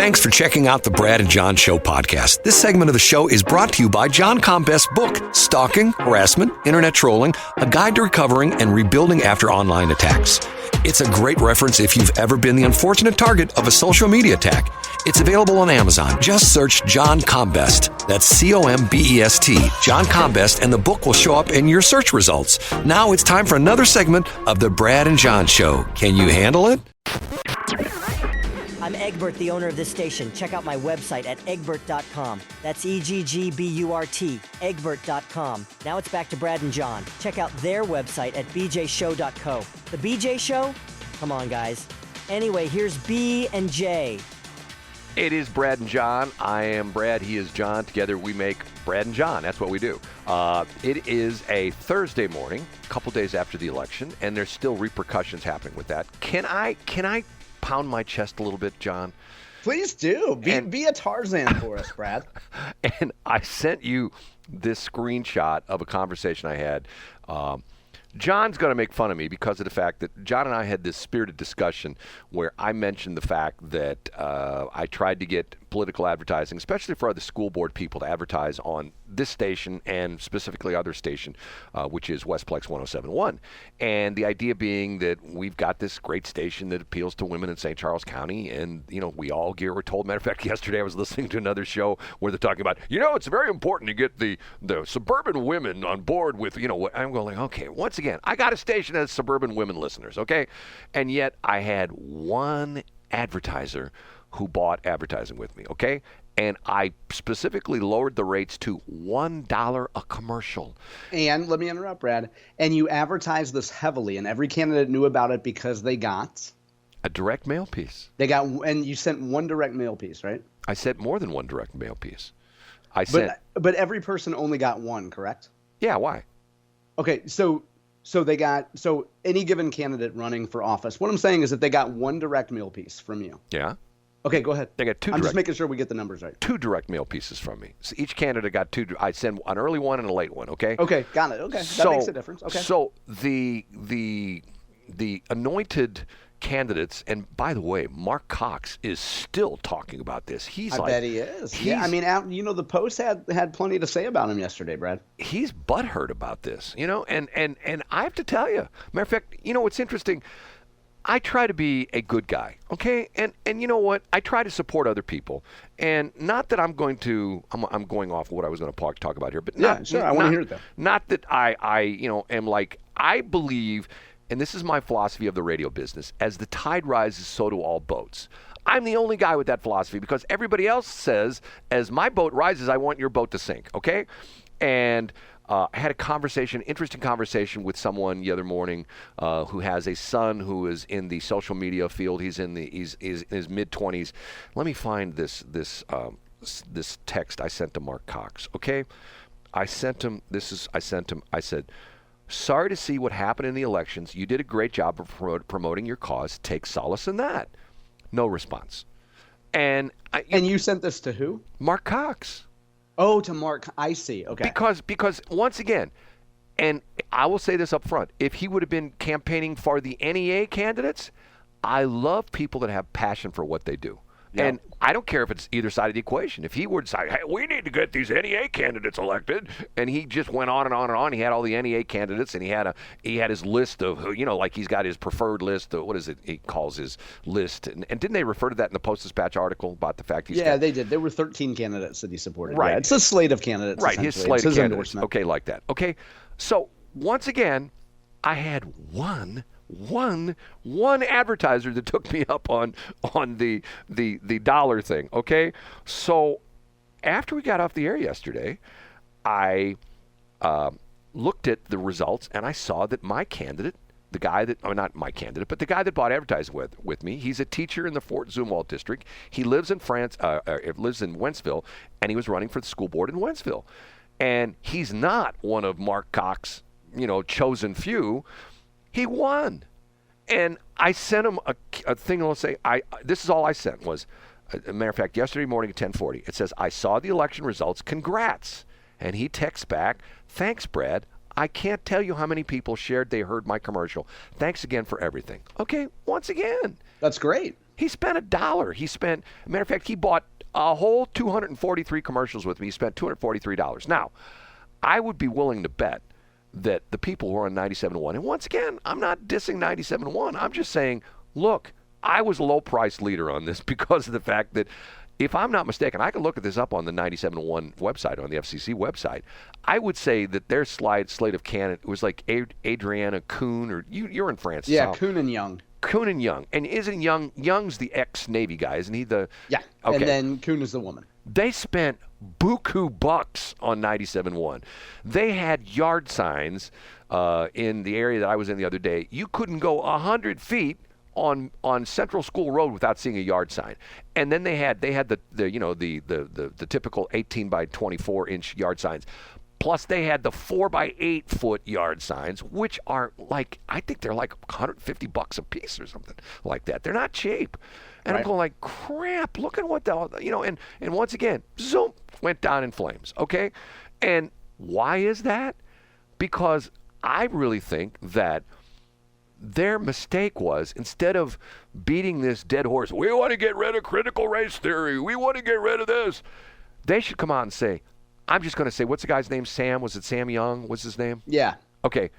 Thanks for checking out the Brad and John Show podcast. This segment of the show is brought to you by John Combest's book, Stalking, Harassment, Internet Trolling, A Guide to Recovering and Rebuilding After Online Attacks. It's a great reference if you've ever been the unfortunate target of a social media attack. It's available on Amazon. Just search John Combest. That's C-O-M-B-E-S-T, John Combest, and the book will show up in your search results. Now it's time for another segment of the Brad and John Show. Can you handle it? I'm Egbert, the owner of this station. Check out my website at egbert.com. That's E-G-G-B-U-R-T, egbert.com. Now it's back to Brad and John. Check out their website at bjshow.co. The BJ Show? Come on, guys. Anyway, here's B and J. It is Brad and John. I am Brad. He is John. Together we make Brad and John. That's what we do. It is a Thursday morning, a couple days after the election, and there's still repercussions happening with that. Can I pound my chest a little bit, John? Please do. Be a Tarzan for us, Brad. And I sent you this screenshot of a conversation I had. John's going to make fun of me because of the fact that John and I had this spirited discussion where I mentioned the fact that I tried to get political advertising, especially for other school board people, to advertise on this station and specifically other station, which is Westplex 107.1. And the idea being that we've got this great station that appeals to women in St. Charles County. And, you know, we all were told, matter of fact, yesterday I was listening to another show where they're talking about, you know, it's very important to get the suburban women on board with, you know, I'm going like, okay, once again, I got a station that has suburban women listeners, okay? And yet I had one advertiser who bought advertising with me, okay? And I specifically lowered the rates to $1 a commercial. And let me interrupt, Brad. And you advertised this heavily, and every candidate knew about it because they got a direct mail piece. And you sent one direct mail piece, right? I sent more than one direct mail piece. But every person only got one, correct? Yeah, why? Okay, so any given candidate running for office, what I'm saying is that they got one direct mail piece from you. Yeah. Okay, go ahead. They got two. I'm just making sure we get the numbers right. Two direct mail pieces from me. So each candidate got two. I send an early one and a late one. Okay. Okay, got it. Okay, that makes a difference. Okay. So the anointed candidates, and by the way, Mark Cox is still talking about this. I bet he is. Yeah, I mean, the Post had plenty to say about him yesterday, Brad. He's butthurt about this, you know, and I have to tell you, matter of fact, you know what's interesting? I try to be a good guy, okay? And you know what? I try to support other people. And not that I'm going off of what I was going to talk about here, but I want to hear it though. Not that I am like, I believe, and this is my philosophy of the radio business, as the tide rises, so do all boats. I'm the only guy with that philosophy because everybody else says, as my boat rises, I want your boat to sink, okay? And I had interesting conversation with someone the other morning who has a son who is in the social media field. He's in his mid-20s. Let me find this text I sent to Mark Cox. Okay, I said, "Sorry to see what happened in the elections. You did a great job of promoting your cause. Take solace in that." No response. And you sent this to who? Mark Cox. Oh, to Mark. I see. Okay. Because once again, and I will say this up front, if he would have been campaigning for the NEA candidates, I love people that have passion for what they do. Yep. And I don't care if it's either side of the equation. If he were to say, hey, we need to get these NEA candidates elected, and he just went on and on and on. He had all the NEA candidates, and he had his list of, you know, like he's got his preferred list. What is it he calls his list? And didn't they refer to that in the Post-Dispatch article about the fact they did. There were 13 candidates that he supported. Right. Yeah, it's a slate of candidates. Right, his slate of candidates. Okay, like that. Okay, so once again, I had one advertiser that took me up on the dollar thing, okay? So after we got off the air yesterday, I looked at the results and I saw that my candidate, the guy that, or not my candidate, but the guy that bought advertising with me, he's a teacher in the Fort Zumwalt district. He lives in lives in Wentzville, and he was running for the school board in Wentzville. And he's not one of Mark Cox's, chosen few. He won. And I sent him a thing. Let's say this is all I sent was, a matter of fact, yesterday morning at 10:40. It says, "I saw the election results. Congrats." And he texts back, "Thanks, Brad. I can't tell you how many people shared they heard my commercial. Thanks again for everything." Okay, once again. That's great. He spent $1. Matter of fact, he bought a whole 243 commercials with me. He spent $243. Now, I would be willing to bet that the people who are on 97.1, and once again, I'm not dissing 97.1. I'm just saying, look, I was a low-price leader on this because of the fact that, if I'm not mistaken, I can look at this up on the 97.1 website, on the FCC website. I would say that their slate of candidates was like Adriana Kuhn, or you're in France. Yeah, Kuhn and Young. Kuhn and Young. And isn't Young's the ex-Navy guy, isn't he? Yeah, okay. And then Kuhn is the woman. They spent buku bucks on 97.1. They had yard signs in the area that I was in the other day. You couldn't go 100 feet on Central School Road without seeing a yard sign. And then they had the typical 18 by 24 inch yard signs. Plus they had the 4 by 8 foot yard signs, which are like, I think they're like $150 a piece or something like that. They're not cheap. And I'm going like, crap, look at what and once again, zoom, went down in flames, okay? And why is that? Because I really think that their mistake was, instead of beating this dead horse, we want to get rid of critical race theory, we want to get rid of this, they should come out and say, I'm just going to say, what's the guy's name? Sam? Was it Sam Young? What's his name? Yeah. Okay.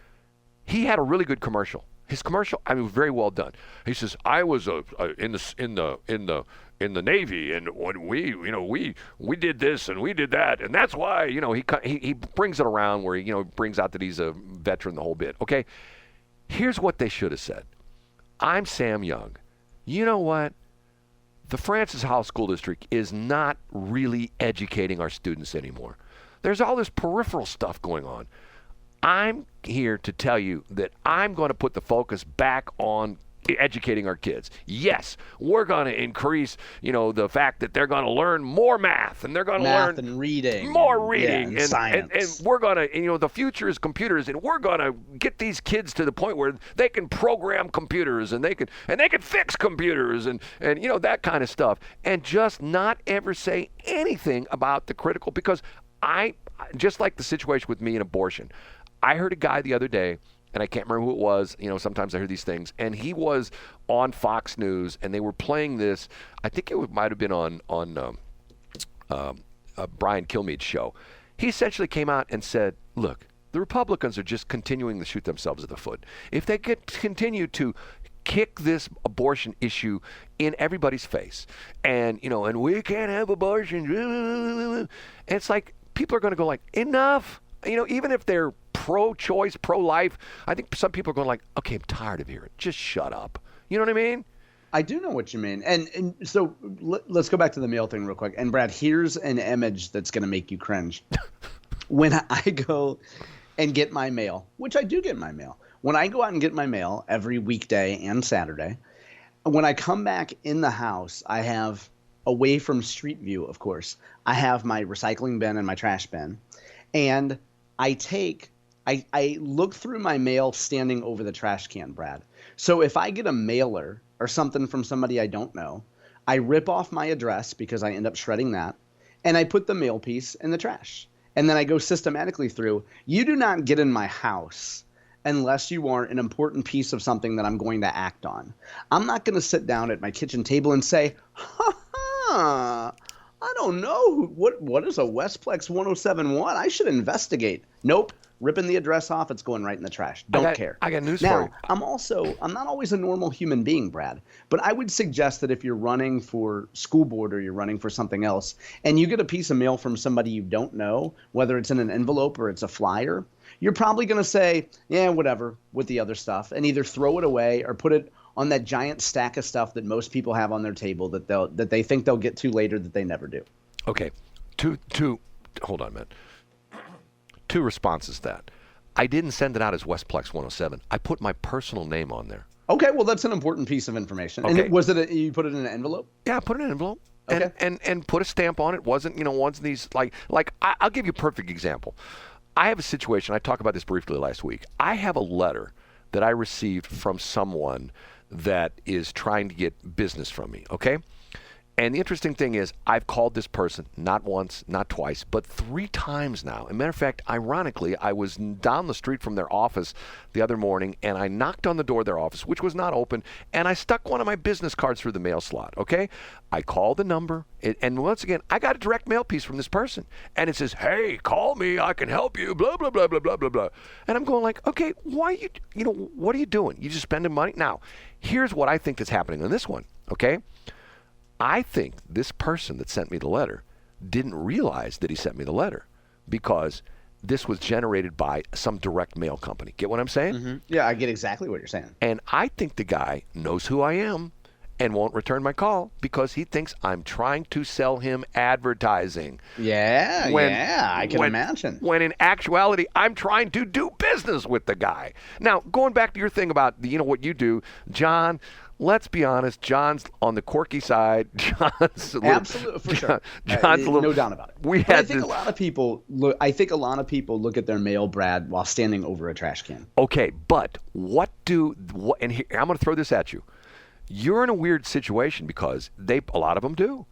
He had a really good commercial. His commercial, I mean, was very well done. He says, I was in the Navy, and when we did this and we did that, and that's why he brings it around where he brings out that he's a veteran, the whole bit. Okay. Here's what they should have said. I'm Sam Young. You know what? The Francis Howell School District is not really educating our students anymore. There's all this peripheral stuff going on. I'm here to tell you that I'm going to put the focus back on educating our kids. Yes, we're going to increase, the fact that they're going to learn more math, and they're going to learn and reading, more reading, and science. And we're going to, the future is computers, and we're going to get these kids to the point where they can program computers, and they can fix computers, and that kind of stuff, and just not ever say anything about the critical, because just like the situation with me and abortion, I heard a guy the other day, and I can't remember who it was. Sometimes I hear these things. And he was on Fox News, and they were playing this. I think it might have been on Brian Kilmeade's show. He essentially came out and said, look, the Republicans are just continuing to shoot themselves in the foot. If they continue to kick this abortion issue in everybody's face, and we can't have abortion, and it's like people are going to go like, enough. Even if they're pro-choice, pro-life, I think some people are going like, okay, I'm tired of hearing it. Just shut up. You know what I mean? I do know what you mean. And so let's go back to the mail thing real quick. And Brad, here's an image that's going to make you cringe. When I go and get my mail, which I do get my mail, when I go out and get my mail every weekday and Saturday, when I come back in the house, I have, away from street view, of course, I have my recycling bin and my trash bin. And I look through my mail standing over the trash can, Brad. So if I get a mailer or something from somebody I don't know, I rip off my address because I end up shredding that, and I put the mail piece in the trash. And then I go systematically through. You do not get in my house unless you are an important piece of something that I'm going to act on. I'm not going to sit down at my kitchen table and say, I don't know what is a Westplex 107.1. I should investigate. Nope. Ripping the address off, it's going right in the trash. Don't care. I got news for you. Now, I'm not always a normal human being, Brad, but I would suggest that if you're running for school board or you're running for something else, and you get a piece of mail from somebody you don't know, whether it's in an envelope or it's a flyer, you're probably going to say, yeah, whatever, with the other stuff, and either throw it away or put it on that giant stack of stuff that most people have on their table that they think they'll get to later that they never do. Okay. Hold on a minute. 2 responses to that. I didn't send it out as Westplex 107. I put my personal name on there. Okay, well, that's an important piece of information. Okay. And was it you put it in an envelope? Yeah, I put it in an envelope. Okay. And put a stamp on it. Wasn't, one's these, I'll give you a perfect example. I have a situation, I talked about this briefly last week. I have a letter that I received from someone that is trying to get business from me, okay? And the interesting thing is, I've called this person not once, not twice, but 3 times now. As a matter of fact, ironically, I was down the street from their office the other morning, and I knocked on the door of their office, which was not open, and I stuck one of my business cards through the mail slot, okay? I called the number, and once again, I got a direct mail piece from this person, and it says, hey, call me, I can help you, blah, blah, blah, blah, blah, blah, blah. And I'm going like, okay, why what are you doing? You just spending money? Now, here's what I think is happening on this one, okay? I think this person that sent me the letter didn't realize that he sent me the letter because this was generated by some direct mail company. Get what I'm saying? Mm-hmm. Yeah, I get exactly what you're saying. And I think the guy knows who I am and won't return my call because he thinks I'm trying to sell him advertising. Yeah, I can imagine. When in actuality, I'm trying to do business with the guy. Now, going back to your thing about what you do, John, let's be honest, John's on the quirky side. Absolutely, for sure. John's a little, no doubt about it. I think a lot of people look at their mail, Brad, while standing over a trash can. Okay, but and here, I'm going to throw this at you. You're in a weird situation because a lot of them do.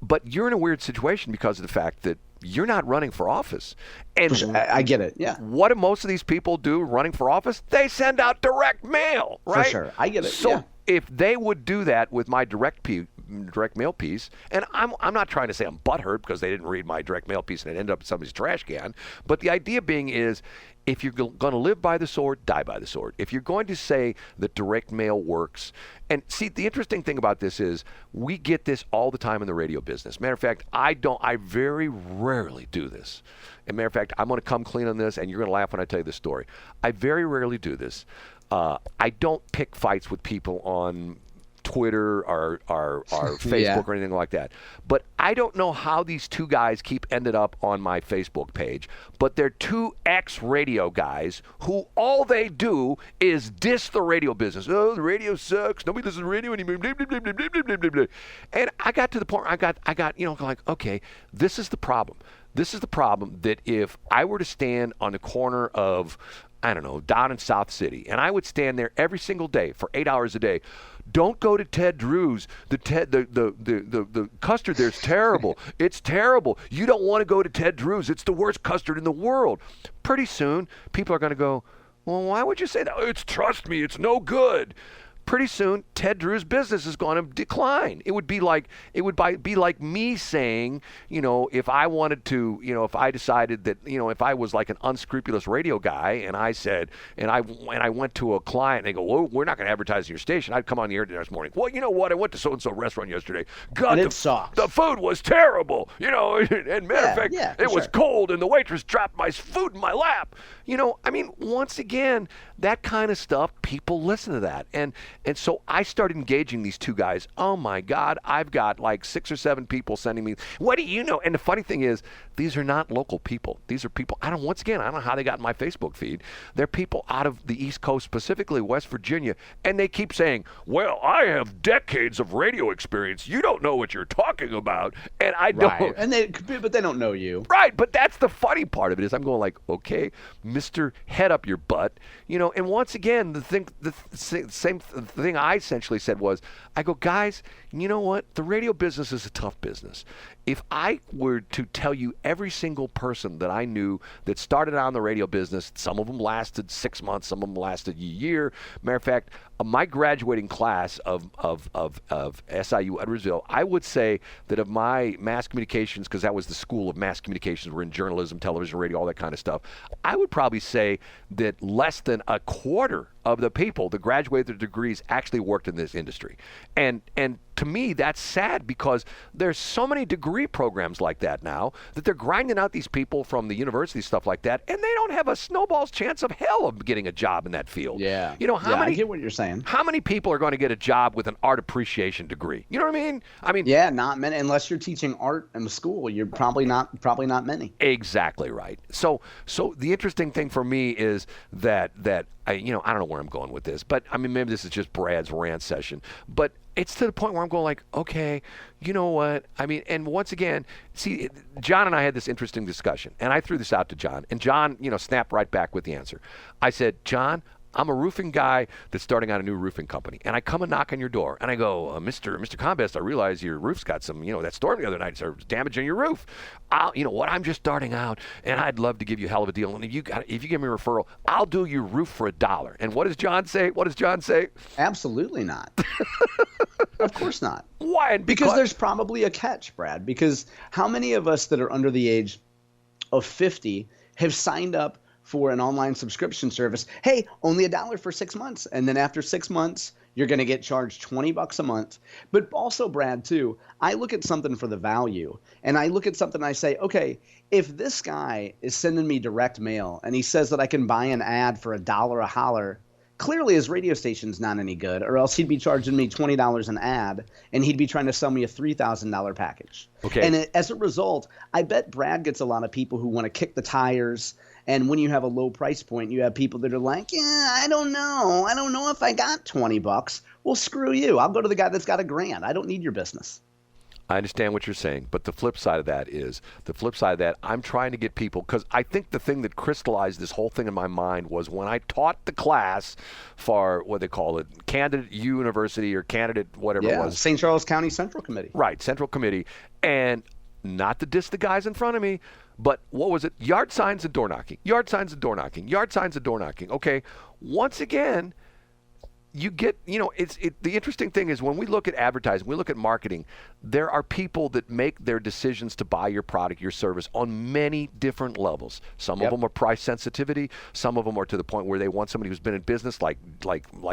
But you're in a weird situation because of the fact that you're not running for office. And sure. I get it, yeah. What do most of these people do running for office? They send out direct mail, right? For sure, I get it, So if they would do that with my direct mail piece, and I'm not trying to say I'm butthurt because they didn't read my direct mail piece and it ended up in somebody's trash can, but the idea being is, if you're going to live by the sword, die by the sword. If you're going to say that direct mail works, and see, the interesting thing about this is we get this all the time in the radio business. Matter of fact, I very rarely do this. As a matter of fact, I'm going to come clean on this, and you're going to laugh when I tell you this story. I very rarely do this. I don't pick fights with people on Twitter or Facebook or anything like that. But I don't know how these two guys ended up on my Facebook page, but they're 2 ex-radio guys who all they do is diss the radio business. Oh, the radio sucks. Nobody listens to radio anymore. Blah, blah, blah, blah, blah, blah, blah, blah. And I got to the point where I got like, okay, this is the problem. This is the problem that if I were to stand on the corner of, I don't know, down in South City, and I would stand there every single day for 8 hours a day. Don't go to Ted Drew's. The custard there's terrible. It's terrible. You don't want to go to Ted Drew's. It's the worst custard in the world. Pretty soon, people are going to go, well, why would you say that? Trust me, it's no good. Pretty soon, Ted Drew's business is going to decline. It would be like me saying, if I wanted to, if I decided that, if I was like an unscrupulous radio guy, and I said, and I went to a client, and they go, well, we're not going to advertise in your station. I'd come on the air the next morning. Well, you know what? I went to so and so restaurant yesterday. God, and the food was terrible. And matter of fact, it was cold, and the waitress dropped my food in my lap. Once again, that kind of stuff, people listen to that, and so I started engaging these 2 guys. Oh my God, I've got like 6 or 7 people sending me, what do you know? And the funny thing is, these are not local people. These are people, I don't know how they got in my Facebook feed. They're people out of the East Coast, specifically West Virginia, and they keep saying, well, I have decades of radio experience. You don't know what you're talking about. And I don't. Right. But they don't know you. Right, but that's the funny part of it is I'm going like, okay, Mr. Head up your butt. And once again, the same thing I essentially said was, I go, guys, you know what? The radio business is a tough business. If I were to tell you every single person that I knew that started out in the radio business, some of them lasted 6 months, some of them lasted a year. Matter of fact, my graduating class of SIU Edwardsville, I would say that of my mass communications, because that was the school of mass communications, we're in journalism, television, radio, all that kind of stuff, I would probably say that less than a quarter of the people that graduated their degrees actually worked in this industry. And to me, that's sad because there's so many degree programs like that now that they're grinding out these people from the university, stuff like that, and they don't have a snowball's chance of hell of getting a job in that field. Yeah. I get what you're saying. How many people are going to get a job with an art appreciation degree? You know what I mean? Yeah, not many. Unless you're teaching art in school, you're probably not many. Exactly right. So the interesting thing for me is that I don't know where I'm going with this, but maybe this is just Brad's rant session, but it's to the point where I'm going like, okay, you know what? And once again, see, John and I had this interesting discussion, and I threw this out to John, and John, snapped right back with the answer. I said, John, I'm a roofing guy that's starting out a new roofing company, and I come and knock on your door, and I go, Mr. Combest, I realize your roof's got some, that storm the other night, so damage on your roof. I'm just starting out, and I'd love to give you a hell of a deal. And if you give me a referral, I'll do your roof for $1. And what does John say? Absolutely not. Of course not. Why? Because there's probably a catch, Brad. Because how many of us that are under the age of 50 have signed up for an online subscription service? Hey, only $1 for 6 months. And then after 6 months, you're going to get charged $20 a month. But also, Brad, too, I look at something for the value. And I look at something and I say, okay, if this guy is sending me direct mail and he says that I can buy an ad for $1 a holler, clearly his radio station's not any good, or else he'd be charging me $20 an ad and he'd be trying to sell me a $3,000 package. Okay. And as a result, I bet Brad gets a lot of people who want to kick the tires. And when you have a low price point, you have people that are like, yeah, I don't know if I got $20. Well, screw you. I'll go to the guy that's got $1,000. I don't need your business. I understand what you're saying, but the flip side of that is, I'm trying to get people, because I think the thing that crystallized this whole thing in my mind was when I taught the class for, what they call it, candidate university or candidate whatever it was. St. Charles County Central Committee. Right, Central Committee. And not to diss the guys in front of me, but what was it? Yard signs and door knocking. Yard signs and door knocking. Yard signs and door knocking. Okay, once again, you get, the interesting thing is when we look at advertising, we look at marketing, there are people that make their decisions to buy your product, your service on many different levels. Some of them are price sensitivity. Some of them are to the point where they want somebody who's been in business, like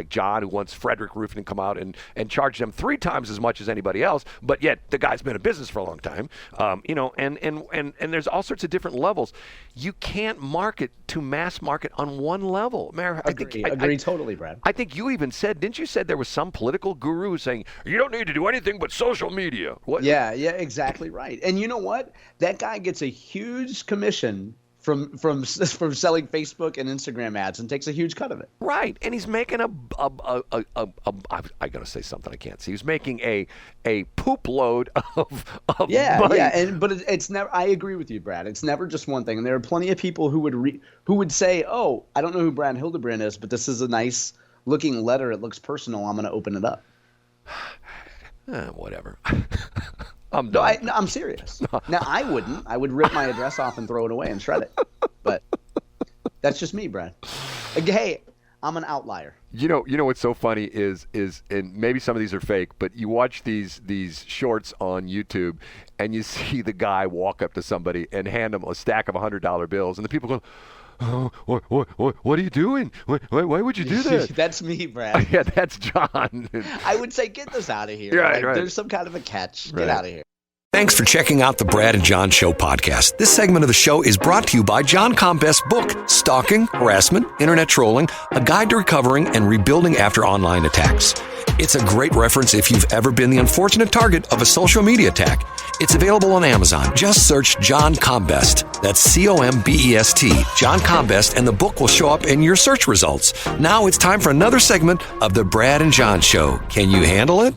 John, who wants Frederick Roofing to come out and charge them 3 times as much as anybody else, but yet the guy's been in business for a long time. And there's all sorts of different levels. You can't market to mass market on one level. Agree totally, Brad. I think you even didn't you said there was some political guru saying you don't need to do anything but social media? What? Yeah, exactly right. And you know what? That guy gets a huge commission from selling Facebook and Instagram ads and takes a huge cut of it. Right, and he's making I'm gonna say something I can't see. He's making a poop load of money. But it's never. I agree with you, Brad. It's never just one thing. And there are plenty of people who would say, "Oh, I don't know who Brad Hildebrand is, but this is a nice looking letter. It looks personal. I'm going to open it up." Whatever. I'm done. No, I'm serious. Now, I wouldn't. I would rip my address off and throw it away and shred it. But that's just me, Brad. Hey, I'm an outlier. You know what's so funny is and maybe some of these are fake, but you watch these shorts on YouTube and you see the guy walk up to somebody and hand them a stack of $100 bills, and the people go, "Oh, what are you doing? Why would you do that?" That's me, Brad. Yeah, that's John. I would say, get this out of here. Right. There's some kind of a catch. Get out of here. Thanks for checking out the Brad and John Show podcast. This segment of the show is brought to you by John Combest's book, Stalking, Harassment, Internet Trolling, A Guide to Recovering and Rebuilding After Online Attacks. It's a great reference if you've ever been the unfortunate target of a social media attack. It's available on Amazon. Just search John Combest. That's Combest, John Combest, and the book will show up in your search results. Now it's time for another segment of the Brad and John Show. Can you handle it?